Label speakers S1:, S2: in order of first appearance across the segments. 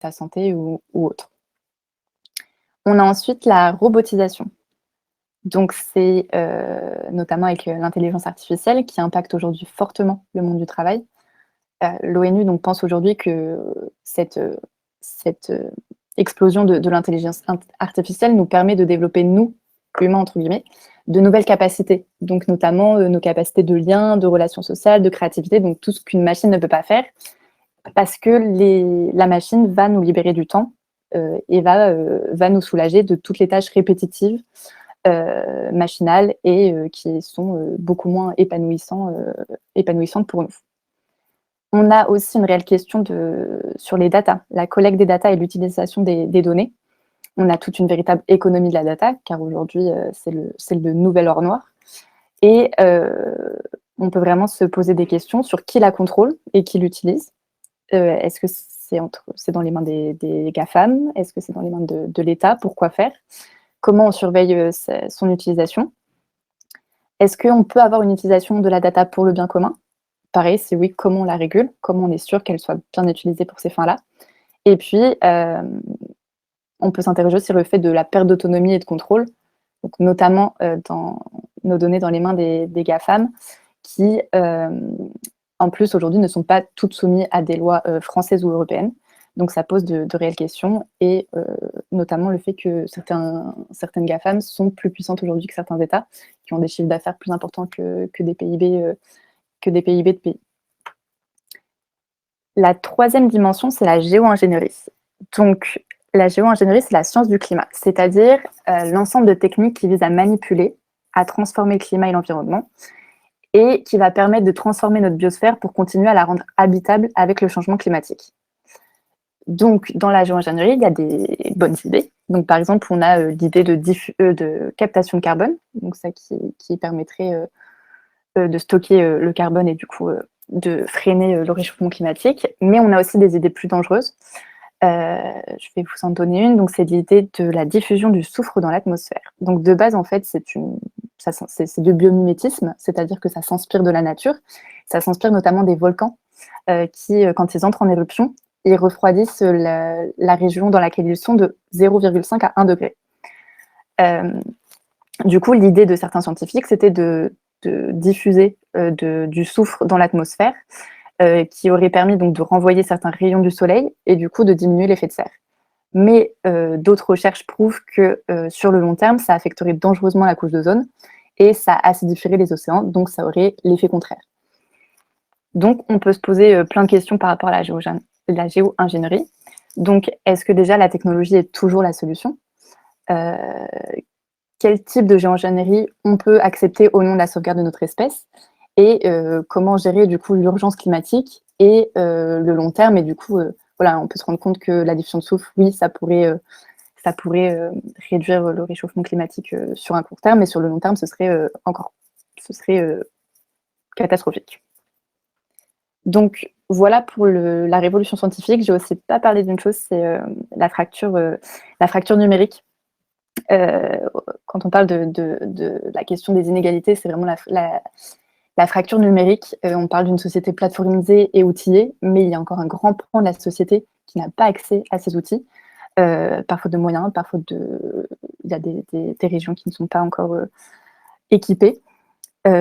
S1: sa santé ou autre. On a ensuite la robotisation. Donc c'est, notamment avec, l'intelligence artificielle qui impacte aujourd'hui fortement le monde du travail. L'ONU donc pense aujourd'hui que cette explosion de l'intelligence artificielle nous permet de développer, nous, «humains» entre guillemets, de nouvelles capacités. Donc notamment, nos capacités de lien, de relations sociales, de créativité, donc tout ce qu'une machine ne peut pas faire parce que la machine va nous libérer du temps, et va nous soulager de toutes les tâches répétitives, machinales et qui sont, beaucoup moins épanouissantes pour nous. On a aussi une réelle question sur les datas, la collecte des datas et l'utilisation des données. On a toute une véritable économie de la data, car aujourd'hui, c'est le nouvel or noir. Et on peut vraiment se poser des questions sur qui la contrôle et qui l'utilise. Est-ce que c'est dans les mains des GAFAM? Est-ce que c'est dans les mains de l'État? Pourquoi faire? Comment on surveille son utilisation? Est-ce qu'on peut avoir une utilisation de la data pour le bien commun? Pareil, c'est oui, comment on la régule? Comment on est sûr qu'elle soit bien utilisée pour ces fins-là? Et puis, on peut s'interroger aussi sur le fait de la perte d'autonomie et de contrôle, donc notamment dans nos données dans les mains des GAFAM qui, en plus, aujourd'hui, ne sont pas toutes soumises à des lois françaises ou européennes. Donc ça pose de réelles questions et notamment le fait que certaines GAFAM sont plus puissantes aujourd'hui que certains États qui ont des chiffres d'affaires plus importants que des PIB de pays. La troisième dimension, c'est la géo-ingénierie. Donc, la géo-ingénierie, c'est la science du climat, c'est-à-dire l'ensemble de techniques qui visent à manipuler, à transformer le climat et l'environnement, et qui va permettre de transformer notre biosphère pour continuer à la rendre habitable avec le changement climatique. Donc, dans la géo-ingénierie, il y a des bonnes idées. Donc, par exemple, on a l'idée de captation de carbone, donc ça qui permettrait de stocker le carbone et du coup de freiner le réchauffement climatique. Mais on a aussi des idées plus dangereuses. Je vais vous en donner une. Donc, c'est l'idée de la diffusion du soufre dans l'atmosphère. Donc, de base, en fait, c'est du biomimétisme, c'est-à-dire que ça s'inspire de la nature. Ça s'inspire notamment des volcans qui, quand ils entrent en éruption, ils refroidissent la région dans laquelle ils sont de 0,5 à 1 degré. Du coup, l'idée de certains scientifiques, c'était de diffuser du soufre dans l'atmosphère, qui aurait permis donc de renvoyer certains rayons du soleil et du coup de diminuer l'effet de serre. Mais d'autres recherches prouvent que sur le long terme, ça affecterait dangereusement la couche d'ozone et ça acidifierait les océans, donc ça aurait l'effet contraire. Donc on peut se poser plein de questions par rapport à la géo-ingénierie. Donc est-ce que déjà la technologie est toujours la solution? Quel type de géo-ingénierie on peut accepter au nom de la sauvegarde de notre espèce et comment gérer du coup l'urgence climatique et le long terme. Et du coup, voilà, on peut se rendre compte que la diffusion de soufre, oui, ça pourrait réduire le réchauffement climatique sur un court terme, mais sur le long terme, ce serait catastrophique. Donc voilà pour la révolution scientifique. J'ai aussi pas parlé d'une chose, c'est la fracture numérique. Quand on parle de la question des inégalités, c'est vraiment la fracture numérique. On parle d'une société plateformisée et outillée, mais il y a encore un grand pan de la société qui n'a pas accès à ces outils, par faute de moyens, il y a des régions qui ne sont pas encore équipées.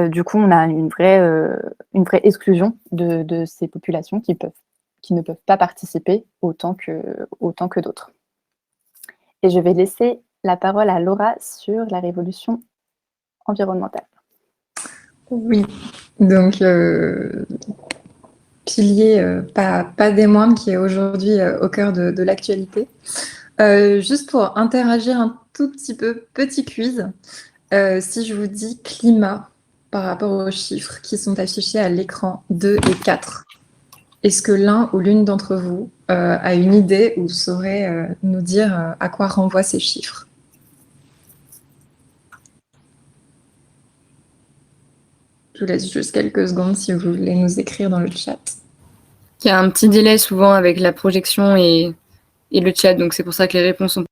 S1: Du coup, on a une vraie exclusion de ces populations qui ne peuvent pas participer autant que d'autres. Et je vais laisser la parole à Laura sur la révolution environnementale.
S2: Oui, donc pilier pas des moindres qui est aujourd'hui au cœur de l'actualité. Juste pour interagir un tout petit peu, petit quiz, si je vous dis climat par rapport aux chiffres qui sont affichés à l'écran 2 et 4, est-ce que l'un ou l'une d'entre vous a une idée ou saurait nous dire à quoi renvoient ces chiffres? Je vous laisse juste quelques secondes si vous voulez nous écrire dans le chat.
S3: Il y a un petit délai souvent avec la projection et le chat, donc c'est pour ça que les réponses sont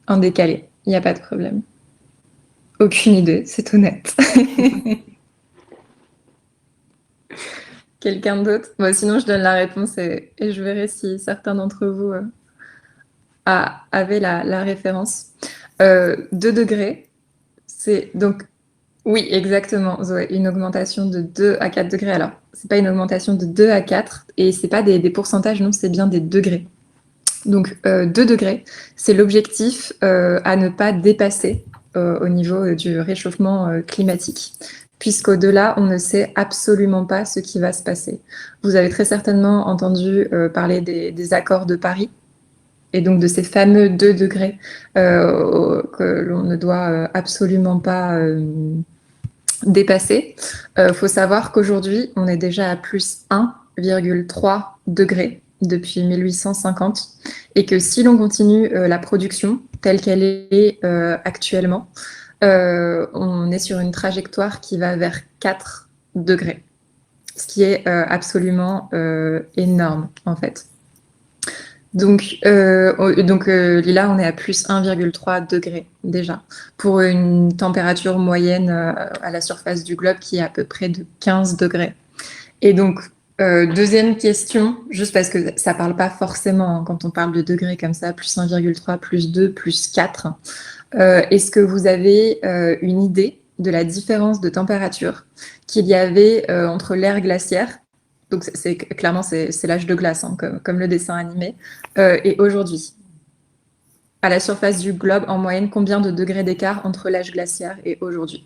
S2: en décalé. Il n'y a pas de problème. Aucune idée, c'est honnête. Quelqu'un d'autre? Bon, sinon, je donne la réponse et je verrai si certains d'entre vous avaient la référence. 2 degrés, c'est donc, oui, exactement, Zoé, une augmentation de 2 à 4 degrés. Alors, c'est pas une augmentation de 2 à 4 et c'est pas des pourcentages, non, c'est bien des degrés. Donc, 2 degrés, c'est l'objectif à ne pas dépasser au niveau du réchauffement climatique, puisqu'au-delà, on ne sait absolument pas ce qui va se passer. Vous avez très certainement entendu parler des accords de Paris, et donc de ces fameux 2 degrés que l'on ne doit absolument pas dépasser. Faut savoir qu'aujourd'hui, on est déjà à plus 1,3 degrés depuis 1850 et que si l'on continue la production telle qu'elle est actuellement, on est sur une trajectoire qui va vers 4 degrés, ce qui est absolument énorme en fait. Donc là, on est à plus 1,3 degrés déjà, pour une température moyenne à la surface du globe qui est à peu près de 15 degrés. Et donc, deuxième question, juste parce que ça parle pas forcément hein, quand on parle de degrés comme ça, plus 1,3, plus 2, plus 4. Est-ce que vous avez une idée de la différence de température qu'il y avait entre l'ère glaciaire, donc clairement c'est l'âge de glace, hein, comme le dessin animé, et aujourd'hui? À la surface du globe, en moyenne, combien de degrés d'écart entre l'âge glaciaire et aujourd'hui?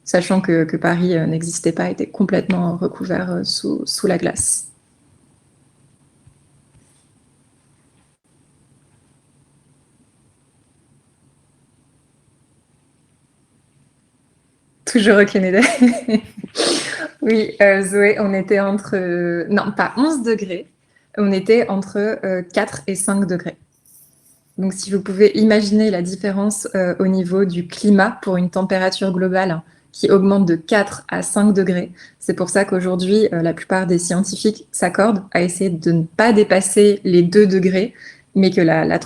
S2: Sachant que Paris n'existait pas, était complètement recouvert sous la glace. Toujours aucune idée. Oui, Zoé, on était entre... non, pas 11 degrés. On était entre 4 et 5 degrés. Donc, si vous pouvez imaginer la différence au niveau du climat pour une température globale qui augmente de 4 à 5 degrés, c'est pour ça qu'aujourd'hui, la plupart des scientifiques s'accordent à essayer de ne pas dépasser les 2 degrés, mais que la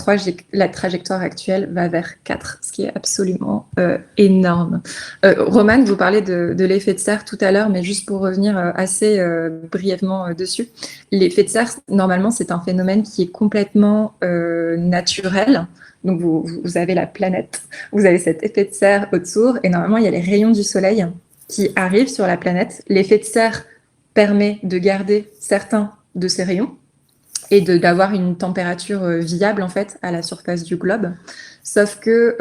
S2: trajectoire actuelle va vers 4, ce qui est absolument énorme. Romane, vous parlez de l'effet de serre tout à l'heure, mais juste pour revenir assez brièvement dessus, l'effet de serre, normalement, c'est un phénomène qui est complètement naturel. Donc, vous avez la planète, vous avez cet effet de serre autour, et normalement, il y a les rayons du soleil qui arrivent sur la planète. L'effet de serre permet de garder certains de ces rayons et d'avoir une température viable en fait à la surface du globe. Sauf que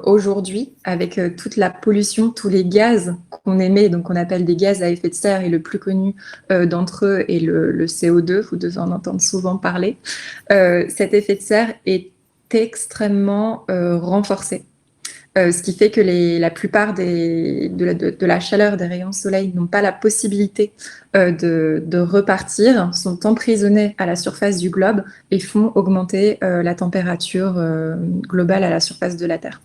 S2: aujourd'hui, avec toute la pollution, tous les gaz qu'on émet, donc on appelle des gaz à effet de serre, et le plus connu d'entre eux est le CO2, vous devez en entendre souvent parler, cet effet de serre est extrêmement renforcé. Ce qui fait que la plupart de la chaleur des rayons de soleil n'ont pas la possibilité de repartir, sont emprisonnés à la surface du globe et font augmenter la température globale à la surface de la Terre.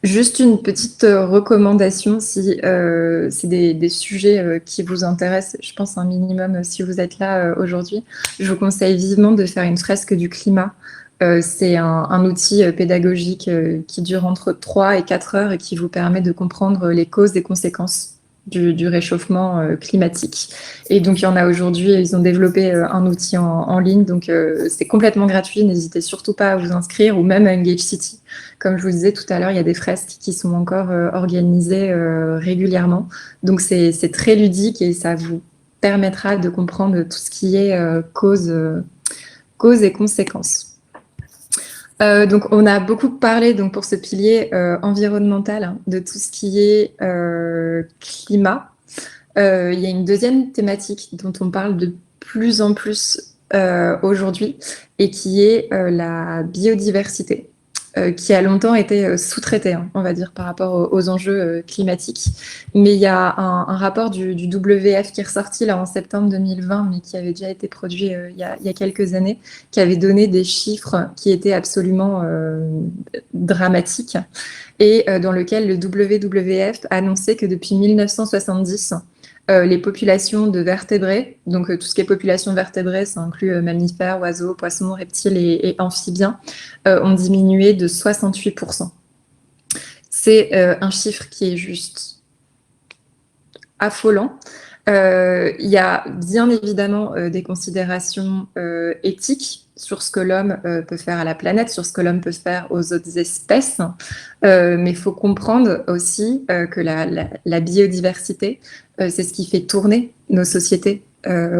S2: Juste une petite recommandation, si c'est des sujets qui vous intéressent, je pense un minimum si vous êtes là aujourd'hui, je vous conseille vivement de faire une fresque du climat. C'est un outil pédagogique qui dure entre 3 et 4 heures et qui vous permet de comprendre les causes et conséquences du réchauffement climatique. Et donc, il y en a aujourd'hui, ils ont développé un outil en ligne, donc c'est complètement gratuit, n'hésitez surtout pas à vous inscrire, ou même à Engage City. Comme je vous disais tout à l'heure, il y a des fresques qui sont encore organisées régulièrement, donc c'est très ludique et ça vous permettra de comprendre tout ce qui est cause et conséquences. Donc, on a beaucoup parlé donc, pour ce pilier environnemental hein, de tout ce qui est climat. Il y a une deuxième thématique dont on parle de plus en plus aujourd'hui et qui est la biodiversité, qui a longtemps été sous-traitée, hein, on va dire, par rapport aux enjeux climatiques. Mais il y a un rapport du WF qui est ressorti là, en septembre 2020, mais qui avait déjà été produit il y a quelques années, qui avait donné des chiffres qui étaient absolument dramatiques, et dans lequel le WWF annonçait que depuis 1970, les populations de vertébrés, donc tout ce qui est population vertébrée, ça inclut mammifères, oiseaux, poissons, reptiles et amphibiens, ont diminué de 68%. C'est un chiffre qui est juste affolant. Il y a bien évidemment des considérations éthiques sur ce que l'homme peut faire à la planète, sur ce que l'homme peut faire aux autres espèces, mais il faut comprendre aussi que la biodiversité, c'est ce qui fait tourner nos sociétés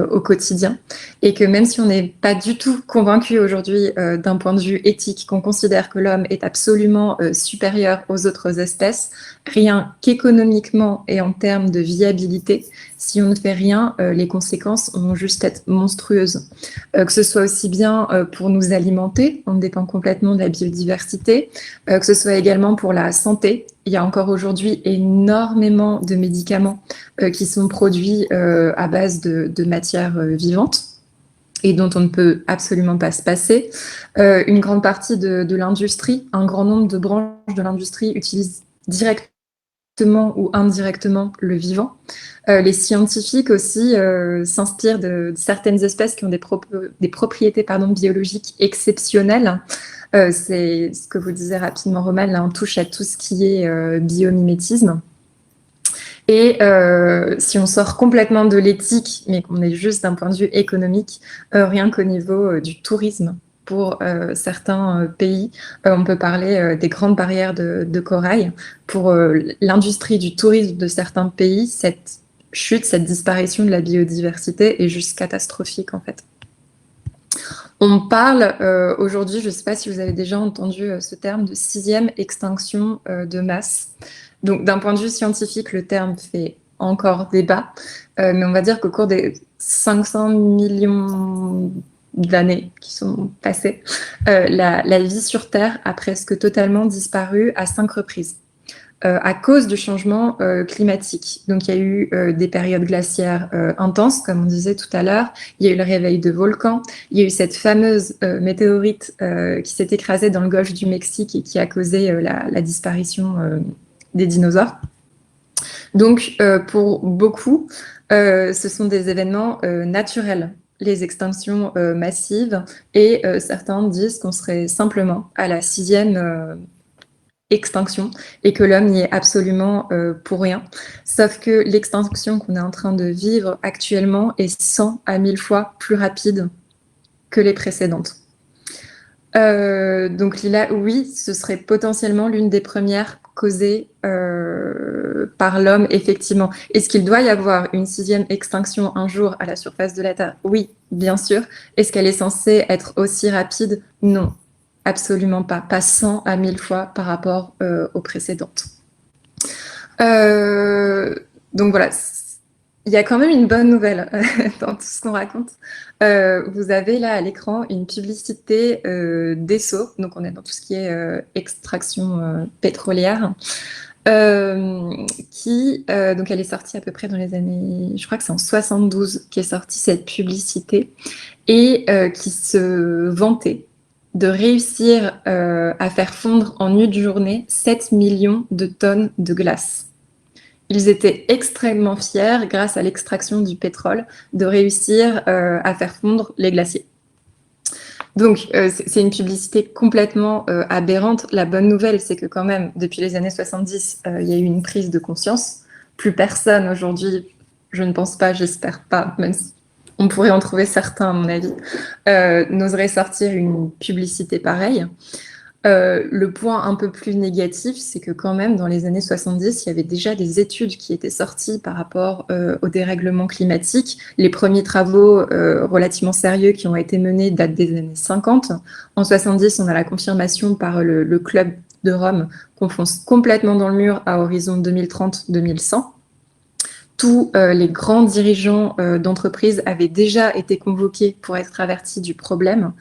S2: au quotidien, et que même si on n'est pas du tout convaincu aujourd'hui d'un point de vue éthique, qu'on considère que l'homme est absolument supérieur aux autres espèces, rien qu'économiquement et en termes de viabilité, si on ne fait rien, les conséquences vont juste être monstrueuses. Que ce soit aussi bien pour nous alimenter, on dépend complètement de la biodiversité, que ce soit également pour la santé. Il y a encore aujourd'hui énormément de médicaments qui sont produits à base de matières vivantes et dont on ne peut absolument pas se passer. Une grande partie de l'industrie, un grand nombre de branches de l'industrie utilisent directement ou indirectement le vivant. Les scientifiques aussi s'inspirent de certaines espèces qui ont des propriétés biologiques exceptionnelles. C'est ce que vous disiez rapidement, Romane, là on touche à tout ce qui est biomimétisme. Et si on sort complètement de l'éthique, mais qu'on est juste d'un point de vue économique, rien qu'au niveau du tourisme, pour certains pays, on peut parler des grandes barrières de corail. Pour l'industrie du tourisme de certains pays, cette chute, cette disparition de la biodiversité est juste catastrophique en fait. On parle aujourd'hui, je ne sais pas si vous avez déjà entendu ce terme, de 6e extinction de masse. Donc d'un point de vue scientifique, le terme fait encore débat, mais on va dire qu'au cours des 500 millions d'années qui sont passées, la vie sur Terre a presque totalement disparu à 5 reprises. À cause du changement climatique. Donc il y a eu des périodes glaciaires intenses, comme on disait tout à l'heure, il y a eu le réveil de volcans, il y a eu cette fameuse météorite qui s'est écrasée dans le golfe du Mexique et qui a causé la disparition des dinosaures. Donc pour beaucoup, ce sont des événements naturels, les extinctions massives, et certains disent qu'on serait simplement à la 6e extinction et que l'homme n'y est absolument pour rien. Sauf que l'extinction qu'on est en train de vivre actuellement est 100 à 1000 fois plus rapide que les précédentes. Donc là, oui, ce serait potentiellement l'une des premières causées par l'homme, effectivement. Est-ce qu'il doit y avoir une 6e extinction un jour à la surface de la Terre? Oui, bien sûr. Est-ce qu'elle est censée être aussi rapide? Non. Absolument pas. Pas 100 à 1000 fois par rapport aux précédentes. Donc voilà, il y a quand même une bonne nouvelle dans tout ce qu'on raconte. Vous avez là à l'écran une publicité d'Esso, donc on est dans tout ce qui est extraction pétrolière, donc elle est sortie à peu près dans les années, je crois que c'est en 72 qu'est sortie cette publicité, et qui se vantait de réussir à faire fondre en une journée 7 millions de tonnes de glace. Ils étaient extrêmement fiers, grâce à l'extraction du pétrole, de réussir à faire fondre les glaciers. Donc, c'est une publicité complètement aberrante. La bonne nouvelle, c'est que quand même, depuis les années 70, il y a eu une prise de conscience. Plus personne aujourd'hui, je ne pense pas, j'espère pas, même si on pourrait en trouver certains à mon avis, n'oserait sortir une publicité pareille. Le point un peu plus négatif, c'est que quand même, dans les années 70, il y avait déjà des études qui étaient sorties par rapport au dérèglement climatique. Les premiers travaux relativement sérieux qui ont été menés datent des années 50. En 70, on a la confirmation par le Club de Rome qu'on fonce complètement dans le mur à horizon 2030-2100. Tous les grands dirigeants d'entreprises avaient déjà été convoqués pour être avertis du problème.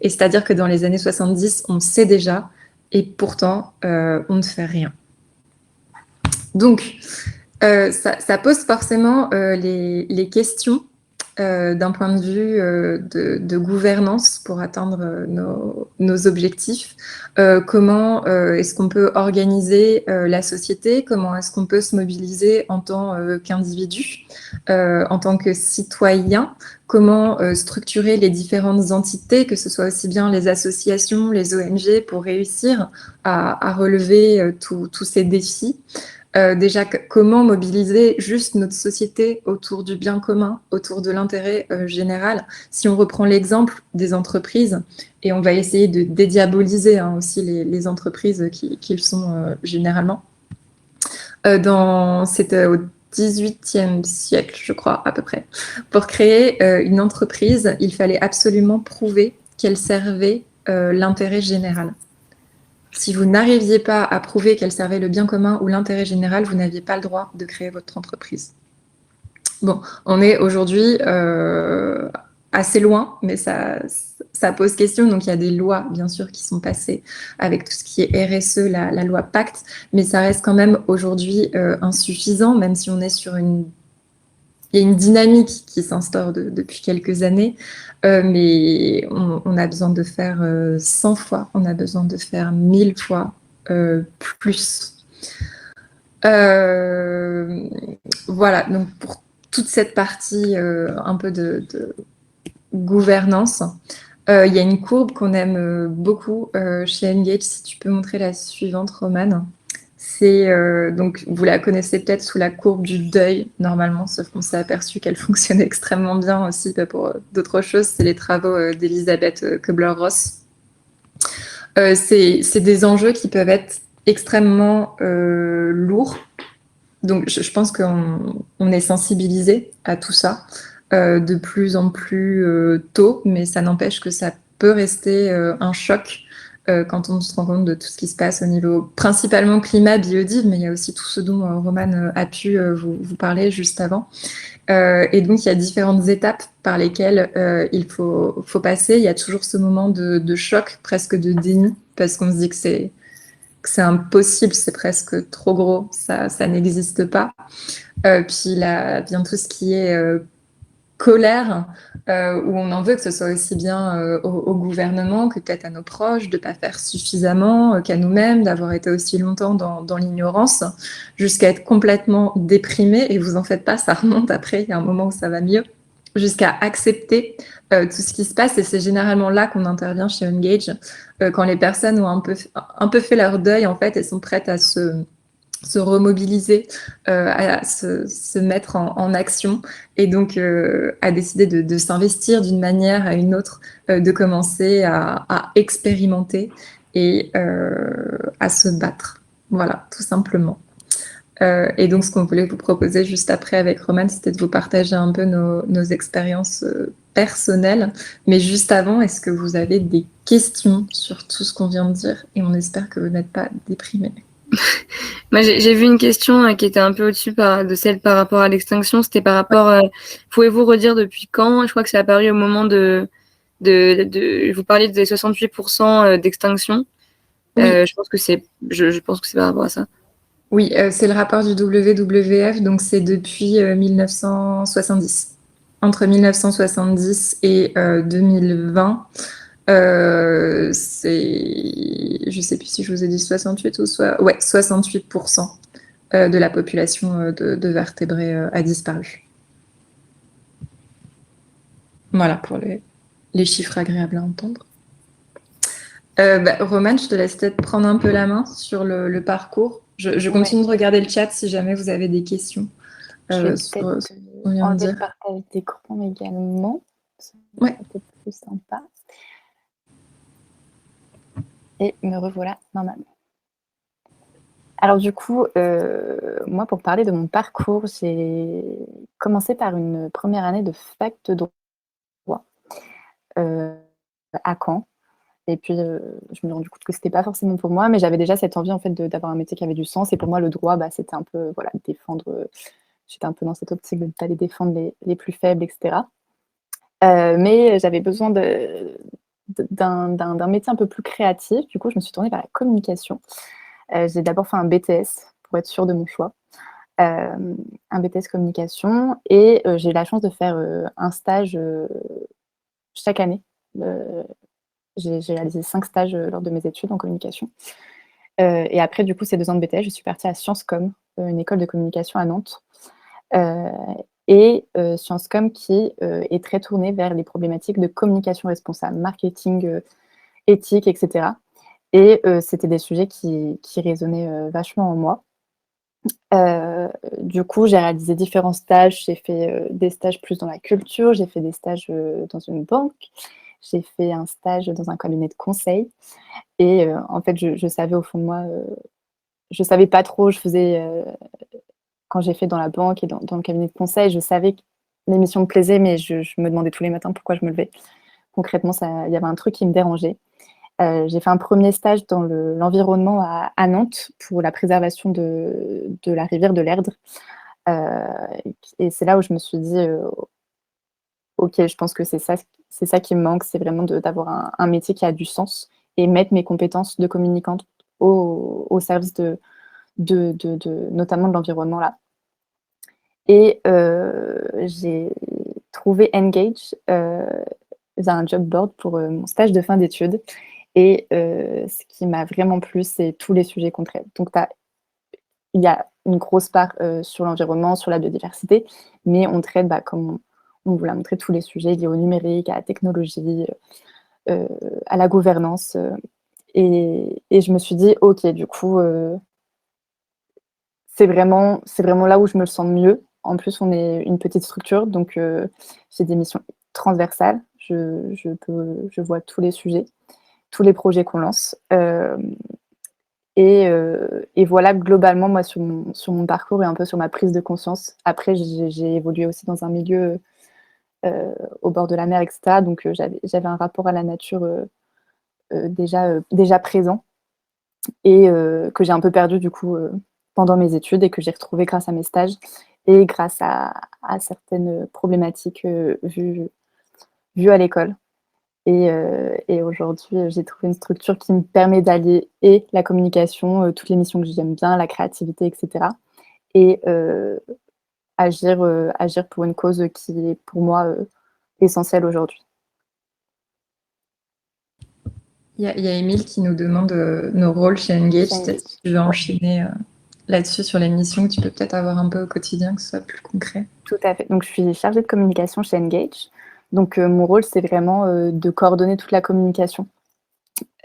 S2: Et c'est-à-dire que dans les années 70, on sait déjà, et pourtant, on ne fait rien. Donc, ça pose forcément les questions d'un point de vue de gouvernance pour atteindre nos objectifs. Comment est-ce qu'on peut organiser la société? Comment est-ce qu'on peut se mobiliser en tant qu'individu, en tant que citoyen? Comment structurer les différentes entités, que ce soit aussi bien les associations, les ONG, pour réussir à relever tous ces défis? Déjà, comment mobiliser juste notre société autour du bien commun, autour de l'intérêt général. Si on reprend l'exemple des entreprises, et on va essayer de dédiaboliser aussi les entreprises qui le sont généralement. C'était au XVIIIe siècle, je crois, à peu près. Pour créer une entreprise, il fallait absolument prouver qu'elle servait l'intérêt général. Si vous n'arriviez pas à prouver qu'elle servait le bien commun ou l'intérêt général, vous n'aviez pas le droit de créer votre entreprise. Bon, on est aujourd'hui assez loin, mais ça pose question. Donc, il y a des lois, bien sûr, qui sont passées avec tout ce qui est RSE, la loi Pacte, mais ça reste quand même aujourd'hui insuffisant, même si on est sur il y a une dynamique qui s'instaure depuis quelques années, mais on a besoin de faire 100 fois, on a besoin de faire 1000 fois plus. Voilà, donc pour toute cette partie un peu de gouvernance, il y a une courbe qu'on aime beaucoup chez Engage. Si tu peux montrer la suivante, Romane. C'est donc vous la connaissez peut-être sous la courbe du deuil normalement, sauf qu'on s'est aperçu qu'elle fonctionnait extrêmement bien aussi pour d'autres choses. C'est les travaux d'Elisabeth Kubler-Ross. C'est des enjeux qui peuvent être extrêmement lourds. Donc je pense qu'on est sensibilisé à tout ça de plus en plus tôt, mais ça n'empêche que ça peut rester un choc quand on se rend compte de tout ce qui se passe au niveau principalement climat, biodive, mais il y a aussi tout ce dont Romane a pu vous parler juste avant. Et donc, il y a différentes étapes par lesquelles il faut passer. Il y a toujours ce moment de choc, presque de déni, parce qu'on se dit que c'est impossible, c'est presque trop gros, ça n'existe pas. Puis là, bien tout ce qui est colère, où on en veut que ce soit aussi bien au gouvernement que peut-être à nos proches, de ne pas faire suffisamment, qu'à nous-mêmes, d'avoir été aussi longtemps dans l'ignorance, jusqu'à être complètement déprimé, et vous en faites pas, ça remonte après, il y a un moment où ça va mieux, jusqu'à accepter tout ce qui se passe, et c'est généralement là qu'on intervient chez Engage, quand les personnes ont un peu fait leur deuil, en fait, elles sont prêtes à se remobiliser, à se mettre en action, et donc à décider de s'investir d'une manière à une autre, de commencer à expérimenter et à se battre. Voilà, tout simplement. Et donc, ce qu'on voulait vous proposer juste après avec Romane, c'était de vous partager un peu nos expériences personnelles. Mais juste avant, est-ce que vous avez des questions sur tout ce qu'on vient de dire? Et on espère que vous n'êtes pas déprimés.
S3: Moi, j'ai vu une question qui était un peu au-dessus de celle par rapport à l'extinction. C'était par rapport, pouvez-vous redire depuis quand? Je crois que c'est apparu au moment vous parliez des 68% d'extinction.
S2: Oui.
S3: Je pense que c'est par rapport à ça.
S2: Oui, c'est le rapport du WWF, donc c'est depuis 1970. Entre 1970 et 2020, je ne sais plus si je vous ai dit 68 ou 68% de la population de vertébrés a disparu. Voilà pour les chiffres agréables à entendre. Romane, je te laisse peut-être prendre un peu la main sur le parcours. Je continue de regarder le chat si jamais vous avez des questions.
S1: Je vais peut-être enlever le partage d'écran également.
S2: Ouais.
S1: C'est peut-être plus sympa. Et me revoilà normalement. Alors du coup, moi pour parler de mon parcours, j'ai commencé par une première année de fac de droit à Caen. Et puis je me suis rendu compte que c'était pas forcément pour moi, mais j'avais déjà cette envie en fait d'avoir un métier qui avait du sens. Et pour moi, le droit, c'était un peu défendre. J'étais un peu dans cette optique d'aller défendre les plus faibles, etc. Mais j'avais besoin d'un métier un peu plus créatif. Du coup, je me suis tournée vers la communication. J'ai d'abord fait un BTS pour être sûre de mon choix. Un BTS communication. Et j'ai eu la chance de faire un stage chaque année. J'ai réalisé 5 stages lors de mes études en communication. Et après, du coup, ces 2 ans de BTS, je suis partie à Sciences Com, une école de communication à Nantes. Et Sciences Com qui est très tournée vers les problématiques de communication responsable, marketing éthique, etc. Et c'était des sujets qui résonnaient vachement en moi. Du coup, j'ai réalisé différents stages. J'ai fait des stages plus dans la culture, j'ai fait des stages dans une banque, j'ai fait un stage dans un cabinet de conseil. Et en fait, je savais au fond de moi, je savais pas trop, je faisais quand j'ai fait dans la banque et dans le cabinet de conseil, je savais que l'émission me plaisait, mais je me demandais tous les matins pourquoi je me levais. Concrètement, il y avait un truc qui me dérangeait. J'ai fait un premier stage dans l'environnement à Nantes pour la préservation de la rivière de l'Erdre. Et c'est là où je me suis dit, OK, je pense que c'est ça qui me manque, c'est vraiment d'avoir un métier qui a du sens et mettre mes compétences de communicante au service notamment de l'environnement là. Et j'ai trouvé Engage via un job board pour mon stage de fin d'études. Et ce qui m'a vraiment plu, c'est tous les sujets qu'on traite. Donc, il y a une grosse part sur l'environnement, sur la biodiversité, mais on traite, comme on vous l'a montré, tous les sujets liés au numérique, à la technologie, à la gouvernance. Et je me suis dit, OK, du coup, c'est vraiment là où je me sens mieux. En plus, on est une petite structure, donc j'ai des missions transversales. Je vois tous les sujets, tous les projets qu'on lance. Et voilà, globalement, moi, sur mon parcours et un peu sur ma prise de conscience. Après, j'ai évolué aussi dans un milieu au bord de la mer, etc. Donc, j'avais un rapport à la nature déjà présent et que j'ai un peu perdu, du coup, pendant mes études et que j'ai retrouvé grâce à mes stages et grâce à certaines problématiques vues à l'école. Et aujourd'hui, j'ai trouvé une structure qui me permet d'allier et la communication, toutes les missions que j'aime bien, la créativité, etc. Et agir pour une cause qui est pour moi essentielle aujourd'hui.
S2: Il y a Émile qui nous demande nos rôles chez Engage.
S1: Chez Engage.
S2: Si tu veux enchaîner là-dessus sur les missions que tu peux peut-être avoir un peu au quotidien, que ce soit plus concret.
S1: Tout à fait. Donc, je suis chargée de communication chez Engage. Donc, mon rôle, c'est vraiment de coordonner toute la communication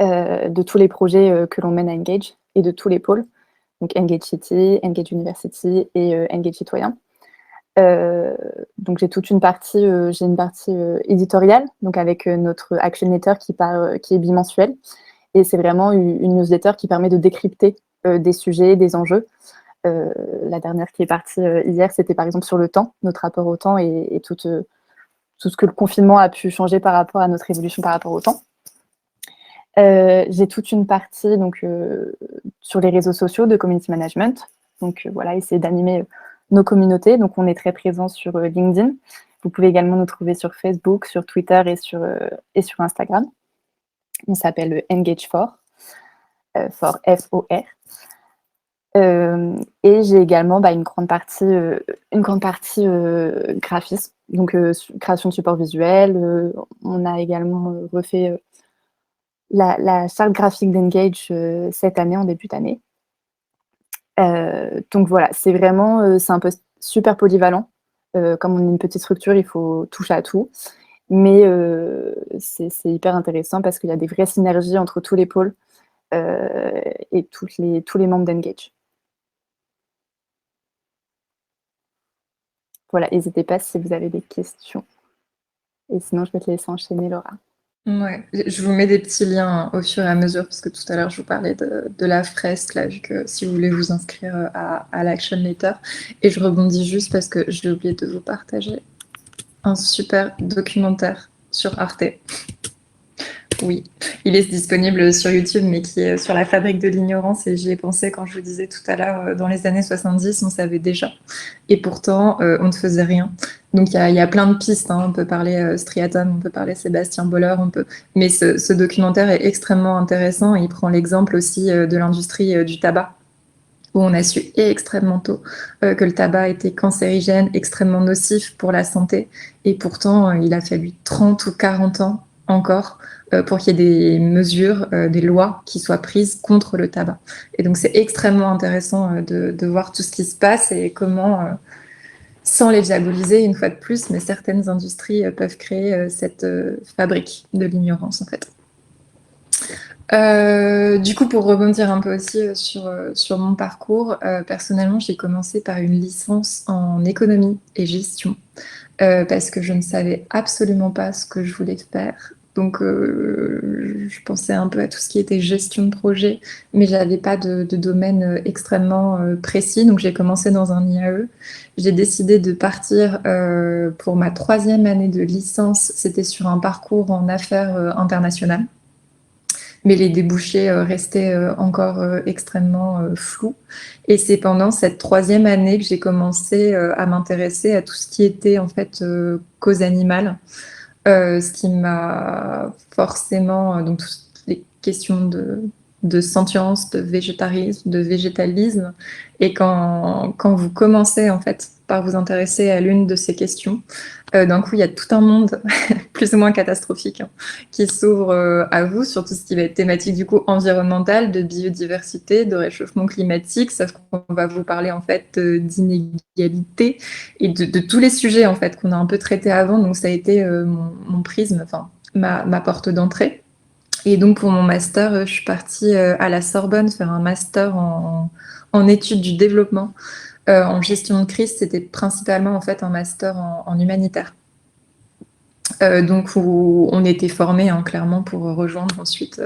S1: de tous les projets que l'on mène à Engage et de tous les pôles. Donc, Engage City, Engage University et Engage Citoyen. Donc, j'ai une partie éditoriale, donc avec notre action letter qui est bimensuel. Et c'est vraiment une newsletter qui permet de décrypter des sujets, des enjeux. La dernière qui est partie hier, c'était par exemple sur le temps, notre rapport au temps et tout ce que le confinement a pu changer par rapport à notre évolution par rapport au temps. J'ai toute une partie donc, sur les réseaux sociaux de community management. Donc voilà, essayer d'animer nos communautés. Donc on est très présent sur LinkedIn. Vous pouvez également nous trouver sur Facebook, sur Twitter et sur Instagram. On s'appelle Engage4, for F-O-R. Et j'ai également une grande partie graphisme, donc création de supports visuels. On a également refait la charte graphique d'Engage cette année, en début d'année. Donc voilà, c'est un poste super polyvalent. Comme on est une petite structure, il faut toucher à tout. Mais c'est hyper intéressant parce qu'il y a des vraies synergies entre tous les pôles et tous les membres d'Engage. Voilà, n'hésitez pas si vous avez des questions. Et sinon, je vais te laisser enchaîner, Laura.
S2: Ouais, je vous mets des petits liens au fur et à mesure, parce que tout à l'heure, je vous parlais de la fresque, là, vu que si vous voulez vous inscrire à l'Action Letter. Et je rebondis juste parce que j'ai oublié de vous partager un super documentaire sur Arte. Oui, il est disponible sur YouTube, mais qui est sur la fabrique de l'ignorance. Et j'y ai pensé quand je vous disais tout à l'heure, dans les années 70, on savait déjà. Et pourtant, on ne faisait rien. Donc, il y a plein de pistes. Hein. On peut parler Striatum, on peut parler Sébastien Boller, mais ce documentaire est extrêmement intéressant. Il prend l'exemple aussi de l'industrie du tabac, où on a su extrêmement tôt que le tabac était cancérigène, extrêmement nocif pour la santé. Et pourtant, il a fallu 30 ou 40 ans encore pour qu'il y ait des mesures, des lois qui soient prises contre le tabac. Et donc, c'est extrêmement intéressant de voir tout ce qui se passe et comment, sans les diaboliser une fois de plus, mais certaines industries peuvent créer cette fabrique de l'ignorance, en fait. Du coup, pour rebondir un peu aussi sur mon parcours, personnellement, j'ai commencé par une licence en économie et gestion parce que je ne savais absolument pas ce que je voulais faire. Donc, je pensais un peu à tout ce qui était gestion de projet, mais j'avais pas de domaine extrêmement précis. Donc, j'ai commencé dans un IAE. J'ai décidé de partir pour ma 3e année de licence. C'était sur un parcours en affaires internationales, mais les débouchés restaient encore extrêmement flous. Et c'est pendant cette 3e année que j'ai commencé à m'intéresser à tout ce qui était en fait cause animale, ce qui m'a forcément, donc toutes les questions de sentience, de végétarisme, de végétalisme. Et quand vous commencez en fait par vous intéresser à l'une de ces questions, d'un coup il y a tout un monde plus ou moins catastrophique qui s'ouvre à vous sur tout ce qui va être thématique du coup environnementale, de biodiversité, de réchauffement climatique, sauf qu'on va vous parler en fait d'inégalité et de tous les sujets en fait qu'on a un peu traités avant. Donc ça a été mon prisme, enfin ma porte d'entrée. Et donc pour mon master, je suis partie à la Sorbonne faire un master en études du développement. En gestion de crise, c'était principalement en fait un master en humanitaire. Donc où on était formés clairement pour rejoindre ensuite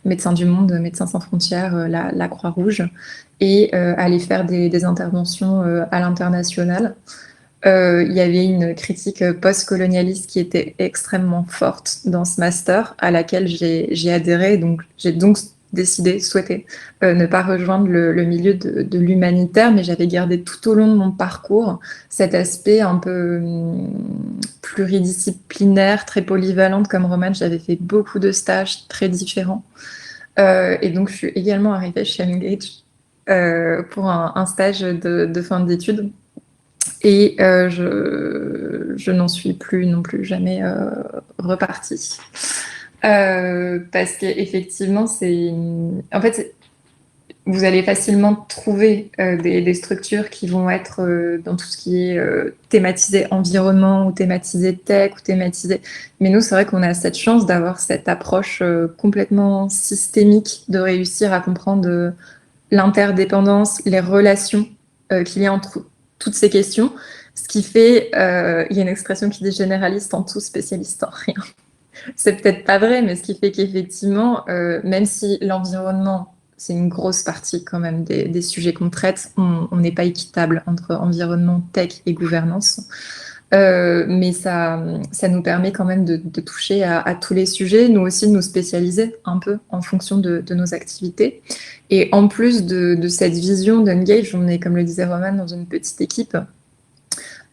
S2: Médecins du Monde, Médecins sans frontières, la Croix-Rouge, et aller faire des interventions à l'international. Il y avait une critique post-colonialiste qui était extrêmement forte dans ce master, à laquelle j'ai adhéré. Donc j'ai donc décidé, souhaité ne pas rejoindre le milieu de l'humanitaire, mais j'avais gardé tout au long de mon parcours cet aspect un peu pluridisciplinaire, très polyvalente comme Romane. J'avais fait beaucoup de stages très différents. Et donc, je suis également arrivée chez Engage pour un stage de fin d'études. Et je n'en suis plus non plus jamais repartie. Parce qu'effectivement, en fait, vous allez facilement trouver des structures qui vont être dans tout ce qui est thématisé environnement ou thématisé tech ou thématisé. Mais nous, c'est vrai qu'on a cette chance d'avoir cette approche complètement systémique, de réussir à comprendre l'interdépendance, les relations qu'il y a entre toutes ces questions. Ce qui fait, il y a une expression qui dit généraliste en tout, spécialiste en rien. C'est peut-être pas vrai, mais ce qui fait qu'effectivement, même si l'environnement, c'est une grosse partie quand même des sujets qu'on traite, on n'est pas équitable entre environnement, tech et gouvernance. Mais ça nous permet quand même de toucher à tous les sujets, nous aussi de nous spécialiser un peu en fonction de nos activités. Et en plus de cette vision d'Engage, on est, comme le disait Romane, dans une petite équipe,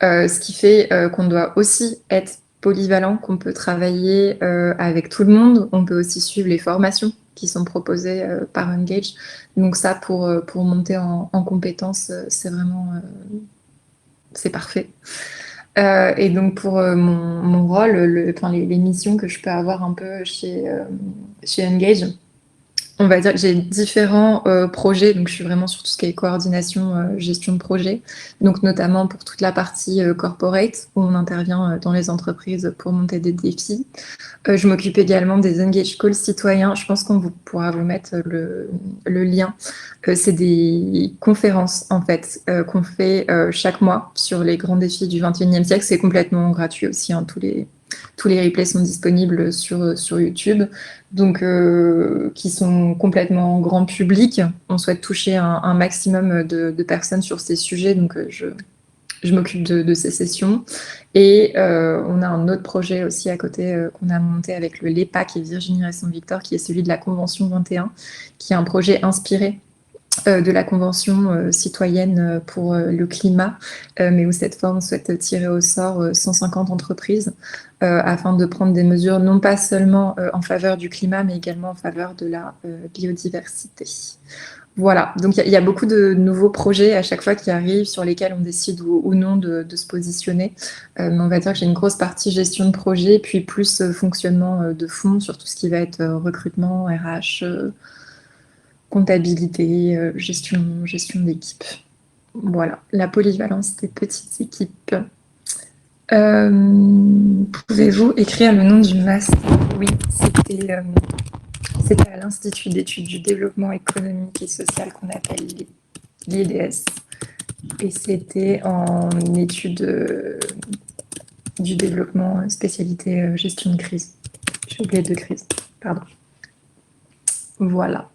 S2: ce qui fait qu'on doit aussi être polyvalent, qu'on peut travailler avec tout le monde. On peut aussi suivre les formations qui sont proposées par Engage. Donc ça, pour monter en compétences, c'est vraiment c'est parfait. Et donc pour mon rôle, les missions que je peux avoir un peu chez Engage, on va dire que j'ai différents projets, donc je suis vraiment sur tout ce qui est coordination, gestion de projet, donc notamment pour toute la partie corporate, où on intervient dans les entreprises pour monter des défis. Je m'occupe également des Engage Calls citoyens, je pense qu'on pourra vous mettre le lien. C'est des conférences en fait qu'on fait chaque mois sur les grands défis du 21e siècle, c'est complètement gratuit aussi, hein, tous les replays sont disponibles sur YouTube, donc qui sont complètement grand public. On souhaite toucher un maximum de personnes sur ces sujets, donc je m'occupe de ces sessions. Et on a un autre projet aussi à côté qu'on a monté avec le LEPAC et Virginie Resson-Victor, qui est celui de la Convention 21, qui est un projet inspiré de la Convention citoyenne pour le climat, mais où cette forme souhaite tirer au sort 150 entreprises afin de prendre des mesures non pas seulement en faveur du climat, mais également en faveur de la biodiversité. Voilà, donc il y a beaucoup de nouveaux projets à chaque fois qui arrivent, sur lesquels on décide ou non de se positionner. Mais on va dire que j'ai une grosse partie gestion de projet, puis plus fonctionnement de fond sur tout ce qui va être recrutement, RH, comptabilité, gestion d'équipe. Voilà, la polyvalence des petites équipes. Pouvez-vous écrire le nom du master? Oui, c'était C'était à l'Institut d'études du développement économique et social qu'on appelle l'IDS. Et c'était en études du développement, spécialité gestion de crise. J'ai oublié de crise, pardon. Voilà.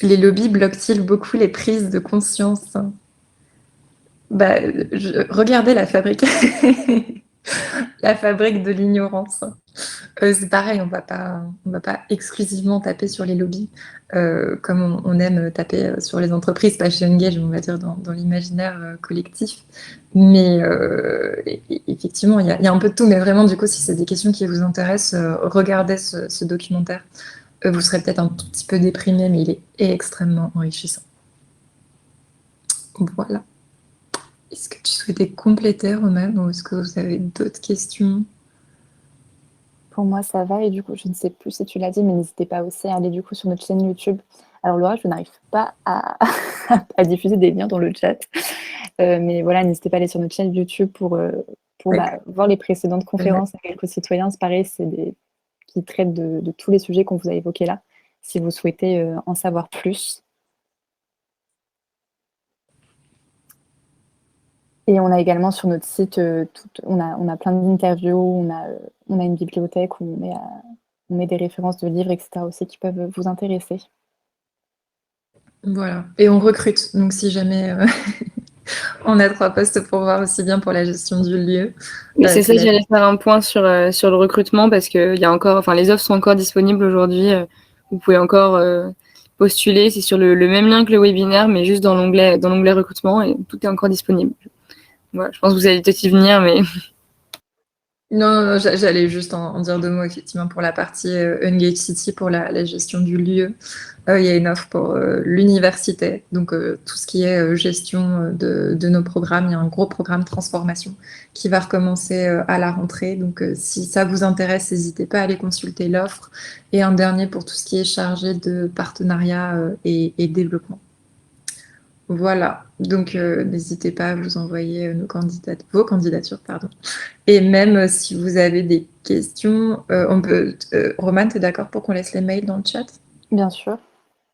S2: Les lobbies bloquent-ils beaucoup les prises de conscience? Regardez la fabrique. La fabrique de l'ignorance. C'est pareil, on va pas exclusivement taper sur les lobbies comme on aime taper sur les entreprises, pas chez Engage, on va dire dans l'imaginaire collectif. Mais effectivement, il y a un peu de tout, mais vraiment, du coup, si c'est des questions qui vous intéressent, regardez ce documentaire. Vous serez peut-être un tout petit peu déprimé, mais il est extrêmement enrichissant. Voilà. Est-ce que tu souhaitais compléter, Romane, ou est-ce que vous avez d'autres questions?
S1: Pour moi, ça va. Et du coup, je ne sais plus si tu l'as dit, mais n'hésitez pas aussi à aller du coup sur notre chaîne YouTube. Alors Laura, je n'arrive pas à diffuser des liens dans le chat. Mais voilà, n'hésitez pas à aller sur notre chaîne YouTube pour voir les précédentes conférences à quelques citoyens. C'est pareil, c'est qui traitent de tous les sujets qu'on vous a évoqués là, si vous souhaitez en savoir plus. Et on a également sur notre site, on a plein d'interviews, on a une bibliothèque où on met des références de livres, etc. aussi qui peuvent vous intéresser.
S2: Voilà. Et on recrute. Donc si jamais on a 3 postes pour voir aussi bien pour la gestion du lieu.
S3: Mais c'est ça, j'allais faire un point sur le recrutement parce que il y a encore, enfin les offres sont encore disponibles aujourd'hui. Vous pouvez encore postuler. C'est sur le même lien que le webinaire, mais juste dans l'onglet recrutement et tout est encore disponible. Voilà, je pense que vous allez peut-être y venir, mais...
S2: Non, j'allais juste en dire 2 mots, effectivement, pour la partie Engage City, pour la gestion du lieu. Il y a une offre pour l'université, donc tout ce qui est gestion de nos programmes. Il y a un gros programme transformation qui va recommencer à la rentrée. Donc, si ça vous intéresse, n'hésitez pas à aller consulter l'offre. Et un dernier pour tout ce qui est chargé de partenariat et développement. Voilà, donc n'hésitez pas à vous envoyer vos candidatures. Et même si vous avez des questions, on peut... Romane, tu es d'accord pour qu'on laisse les mails dans le chat?
S1: Bien sûr.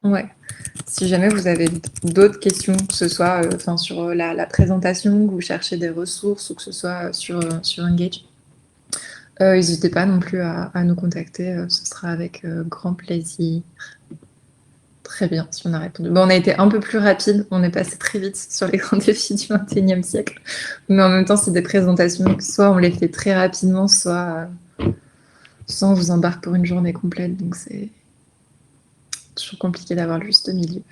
S2: Ouais. Si jamais vous avez d'autres questions, que ce soit sur la présentation, que vous cherchez des ressources, ou que ce soit sur Engage, n'hésitez pas non plus à nous contacter, ce sera avec grand plaisir. Très bien, si on a répondu. Bon, on a été un peu plus rapide, on est passé très vite sur les grands défis du XXIe siècle, mais en même temps, c'est des présentations que soit on les fait très rapidement, soit on vous embarque pour une journée complète, donc c'est toujours compliqué d'avoir le juste milieu.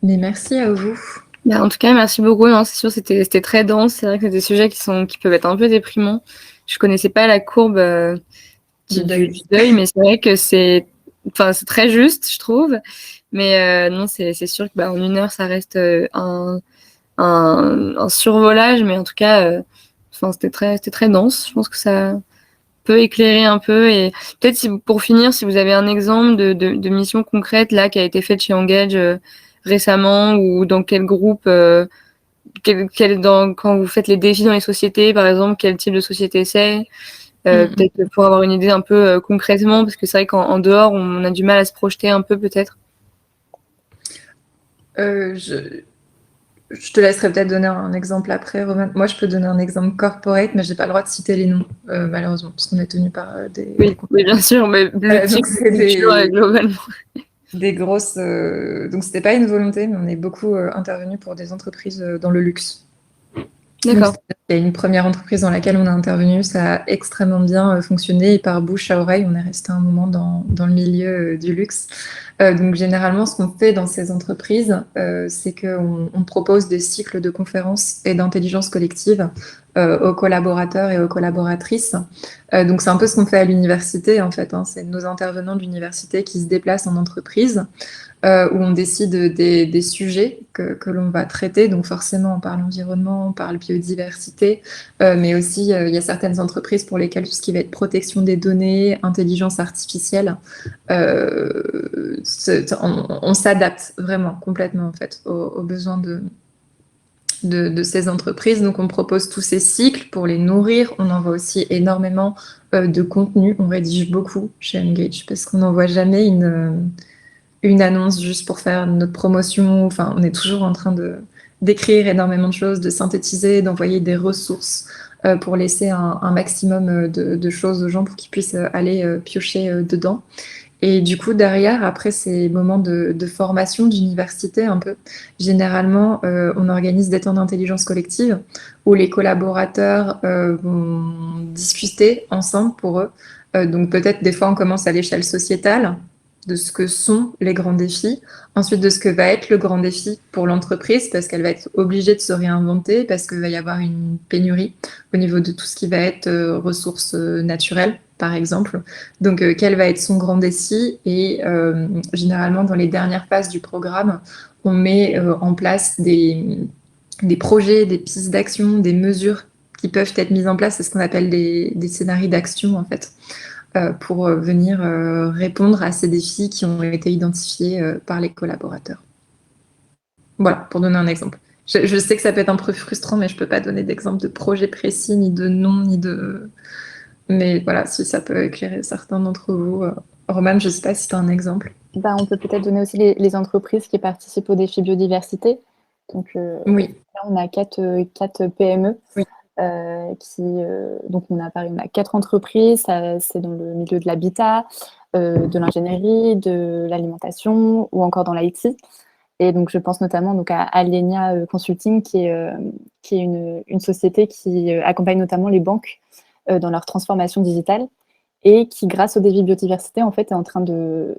S2: Mais merci à vous.
S3: En tout cas, merci beaucoup. Non, c'est sûr, c'était très dense. C'est vrai que c'est des sujets qui peuvent être un peu déprimants. Je connaissais pas la courbe du deuil, mais c'est vrai que c'est très juste, je trouve. Mais non, c'est sûr que en 1 heure, ça reste un survolage, mais en tout cas, c'était très dense. Je pense que ça peut éclairer un peu. Et peut-être pour finir, si vous avez un exemple de mission concrète là qui a été faite chez Engage récemment, ou dans quel groupe, quand vous faites les défis dans les sociétés, par exemple, quel type de société c'est, peut-être pour avoir une idée un peu concrètement, parce que c'est vrai qu'en dehors, on a du mal à se projeter un peu peut-être.
S2: Je te laisserai peut-être donner un exemple après, Romain. Moi, je peux donner un exemple corporate, mais je n'ai pas le droit de citer les noms, malheureusement, parce qu'on est tenu par des...
S3: Oui, bien sûr, mais globalement.
S2: Des grosses... donc, ce n'était pas une volonté, mais on est beaucoup intervenu pour des entreprises dans le luxe.
S3: D'accord.
S2: Il y a une première entreprise dans laquelle on a intervenu, ça a extrêmement bien fonctionné, et par bouche à oreille, on est resté un moment dans le milieu du luxe. Donc généralement, ce qu'on fait dans ces entreprises, c'est qu'on propose des cycles de conférences et d'intelligence collective aux collaborateurs et aux collaboratrices. Donc c'est un peu ce qu'on fait à l'université, en fait. C'est nos intervenants de l'université qui se déplacent en entreprise, où on décide des sujets que l'on va traiter. Donc forcément, on parle environnement, on parle biodiversité, mais aussi il y a certaines entreprises pour lesquelles tout ce qui va être protection des données, intelligence artificielle, on s'adapte vraiment complètement en fait aux besoins de ces entreprises. Donc, on propose tous ces cycles pour les nourrir. On envoie aussi énormément de contenu. On rédige beaucoup chez Engage parce qu'on n'envoie jamais une annonce juste pour faire notre promotion. Enfin, on est toujours en train d'écrire énormément de choses, de synthétiser, d'envoyer des ressources pour laisser un maximum de choses aux gens pour qu'ils puissent aller piocher dedans. Et du coup, derrière, après ces moments de formation, d'université un peu, généralement, on organise des temps d'intelligence collective où les collaborateurs vont discuter ensemble pour eux. Donc peut-être des fois, on commence à l'échelle sociétale de ce que sont les grands défis, ensuite de ce que va être le grand défi pour l'entreprise, parce qu'elle va être obligée de se réinventer, parce qu'il va y avoir une pénurie au niveau de tout ce qui va être ressources naturelles, par exemple. Donc, quel va être son grand défi? Et généralement, dans les dernières phases du programme, on met en place des projets, des pistes d'action, des mesures qui peuvent être mises en place. C'est ce qu'on appelle des scénarios d'action, en fait, pour venir répondre à ces défis qui ont été identifiés par les collaborateurs. Voilà, pour donner un exemple. Je sais que ça peut être un peu frustrant, mais je ne peux pas donner d'exemple de projet précis, ni de nom, ni de... Mais voilà, si ça peut éclairer certains d'entre vous. Romane, je ne sais pas si tu as un exemple.
S1: Bah, on peut peut-être donner aussi les entreprises qui participent au défi biodiversité. Donc,
S2: Oui.
S1: là, on a 4 PME.
S2: Oui.
S1: Donc, on a 4 entreprises. C'est dans le milieu de l'habitat, de l'ingénierie, de l'alimentation ou encore dans l'IT. Et donc, je pense notamment donc, à Alenia Consulting, qui est une société qui accompagne notamment les banques dans leur transformation digitale et qui, grâce au défi biodiversité, en fait, est en train de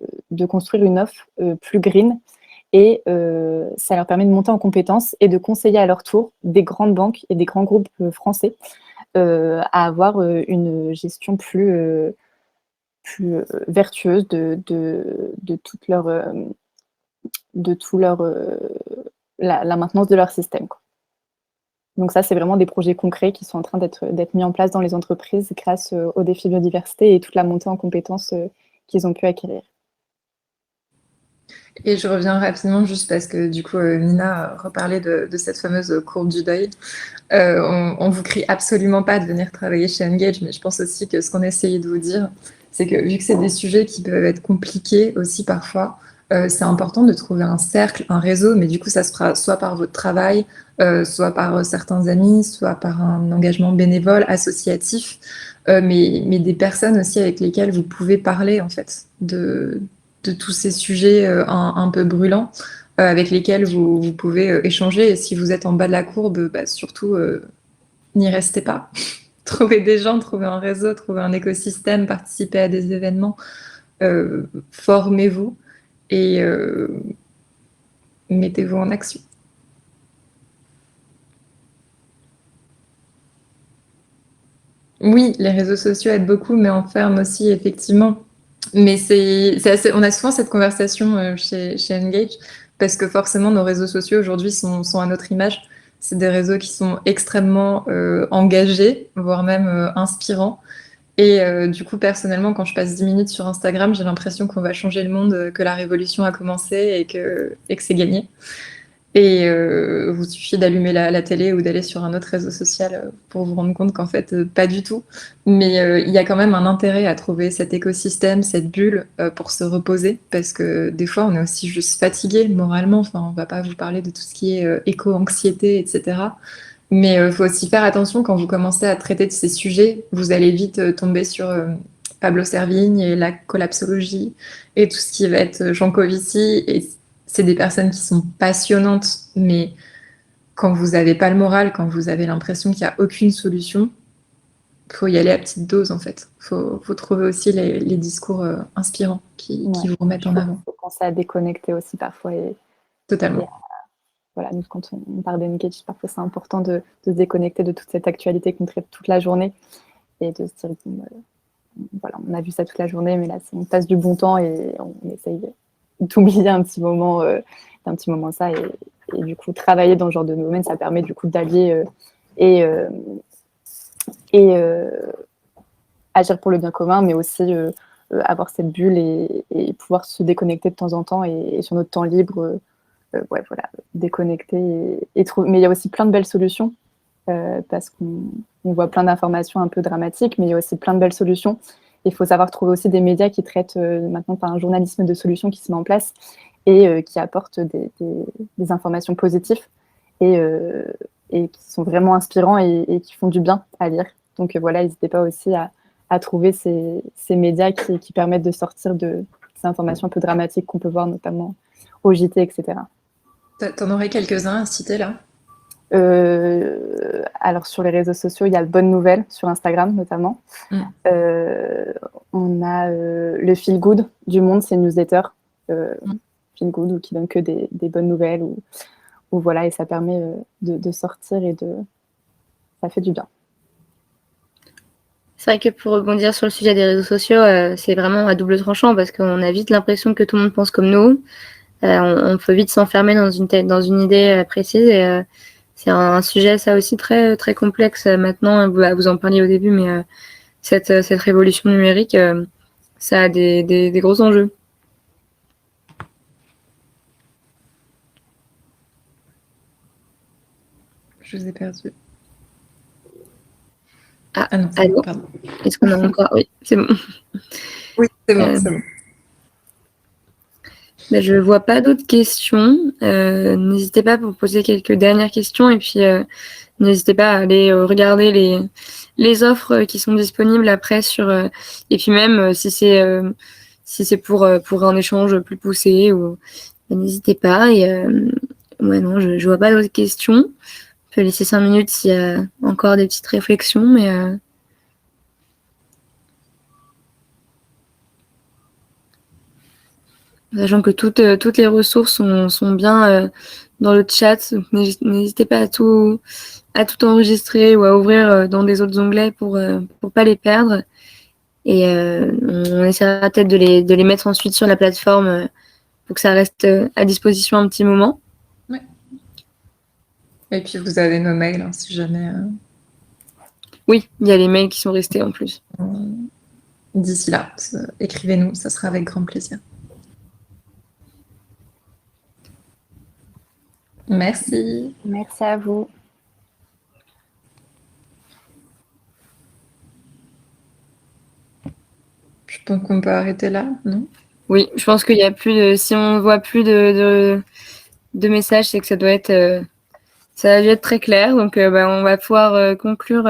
S1: construire une offre plus green. Et ça leur permet de monter en compétences et de conseiller à leur tour des grandes banques et des grands groupes français à avoir une gestion plus vertueuse de toute leur la maintenance de leur système, quoi. Donc ça, c'est vraiment des projets concrets qui sont en train d'être mis en place dans les entreprises grâce au défi biodiversité et toute la montée en compétences qu'ils ont pu acquérir.
S2: Et je reviens rapidement juste parce que du coup, Nina reparlait de cette fameuse courbe du deuil. On vous crie absolument pas de venir travailler chez Engage, mais je pense aussi que ce qu'on essayait de vous dire, c'est que vu que c'est des sujets qui peuvent être compliqués aussi parfois, c'est important de trouver un cercle, un réseau, mais du coup, ça se fera soit par votre travail, soit par certains amis, soit par un engagement bénévole, associatif, mais des personnes aussi avec lesquelles vous pouvez parler, en fait, de tous ces sujets un peu brûlants, avec lesquels vous pouvez échanger. Et si vous êtes en bas de la courbe, bah, surtout, n'y restez pas. Trouvez des gens, trouvez un réseau, trouvez un écosystème, participez à des événements, formez-vous et mettez-vous en action. Oui, les réseaux sociaux aident beaucoup, mais enferment aussi, effectivement. Mais on a souvent cette conversation chez Engage, parce que forcément, nos réseaux sociaux aujourd'hui sont à notre image. C'est des réseaux qui sont extrêmement engagés, voire même inspirants. Et du coup, personnellement, quand je passe 10 minutes sur Instagram, j'ai l'impression qu'on va changer le monde, que la révolution a commencé et que c'est gagné. Et vous suffit d'allumer la télé ou d'aller sur un autre réseau social pour vous rendre compte qu'en fait, pas du tout. Mais il y a quand même un intérêt à trouver cet écosystème, cette bulle pour se reposer, parce que des fois, on est aussi juste fatigué moralement. Enfin, on va pas vous parler de tout ce qui est éco-anxiété, etc. Mais il faut aussi faire attention quand vous commencez à traiter de ces sujets. Vous allez vite tomber sur Pablo Servigne et la collapsologie et tout ce qui va être Jean Covici. Et c'est des personnes qui sont passionnantes, mais quand vous n'avez pas le moral, quand vous avez l'impression qu'il n'y a aucune solution, il faut y aller à petite dose en fait. Il faut trouver aussi les discours inspirants qui vous remettent en avant.
S1: Il faut penser à déconnecter aussi parfois.
S2: Totalement.
S1: Voilà, nous, quand on parle d'Engage, parfois c'est important de se déconnecter de toute cette actualité qu'on traite toute la journée et de se dire, voilà, on a vu ça toute la journée, mais là, on passe du bon temps et on essaye d'oublier un petit moment ça. Et du coup, travailler dans ce genre de domaine, ça permet du coup d'allier agir pour le bien commun, mais aussi avoir cette bulle et pouvoir se déconnecter de temps en temps et sur notre temps libre, ouais, voilà, déconnecter et trouver. Mais il y a aussi plein de belles solutions parce qu'on voit plein d'informations un peu dramatiques, mais il y a aussi plein de belles solutions. Il faut savoir trouver aussi des médias qui traitent maintenant par un journalisme de solutions qui se met en place et qui apportent des informations positives et qui sont vraiment inspirants et qui font du bien à lire. Donc voilà, n'hésitez pas aussi à trouver ces médias qui permettent de sortir de ces informations un peu dramatiques qu'on peut voir notamment au JT, etc.
S2: T'en aurais quelques-uns à citer là?
S1: Alors sur les réseaux sociaux, il y a Bonne Nouvelle sur Instagram notamment. On a le Feel Good du Monde, c'est une newsletter Feel Good qui donne que des bonnes nouvelles ou voilà, et ça permet de sortir et ça fait du bien.
S3: C'est vrai que pour rebondir sur le sujet des réseaux sociaux, c'est vraiment à double tranchant parce qu'on a vite l'impression que tout le monde pense comme nous. On peut vite s'enfermer dans une idée précise et c'est un sujet ça aussi très très complexe maintenant. Vous en parliez au début, mais cette révolution numérique, ça a des gros enjeux.
S2: Je vous ai perdu.
S3: Ah
S2: non,
S3: allô,
S2: bon, pardon.
S3: Est-ce qu'on a encore? Oui, c'est bon.
S2: Oui, c'est bon, c'est bon.
S3: Je ne vois pas d'autres questions. N'hésitez pas pour poser quelques dernières questions et puis n'hésitez pas à aller regarder les offres qui sont disponibles après et puis même si c'est pour un échange plus poussé ou n'hésitez pas et ouais non je vois pas d'autres questions. On peut laisser 5 minutes s'il y a encore des petites réflexions mais sachant que toutes les ressources sont bien dans le chat, donc n'hésitez pas à tout enregistrer ou à ouvrir dans des autres onglets pour pas les perdre. Et on essaiera peut-être de les mettre ensuite sur la plateforme pour que ça reste à disposition un petit moment.
S2: Ouais. Et puis vous avez nos mails hein, si jamais.
S3: Oui, il y a les mails qui sont restés en plus.
S2: D'ici là, écrivez-nous, ça sera avec grand plaisir. Merci.
S1: Merci à vous.
S2: Je pense qu'on peut arrêter là, non?
S3: Oui, je pense qu'il y a plus si on voit plus de messages, c'est que ça doit être ça a dû être très clair. Donc on va pouvoir conclure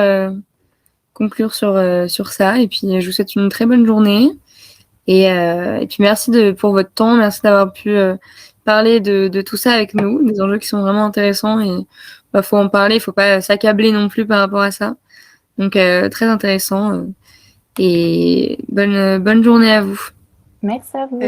S3: sur ça. Et puis je vous souhaite une très bonne journée. Et puis merci pour votre temps, merci d'avoir pu parler de tout ça avec nous, des enjeux qui sont vraiment intéressants et faut en parler, il faut pas s'accabler non plus par rapport à ça. Donc très intéressant et bonne journée à vous.
S1: Merci à vous.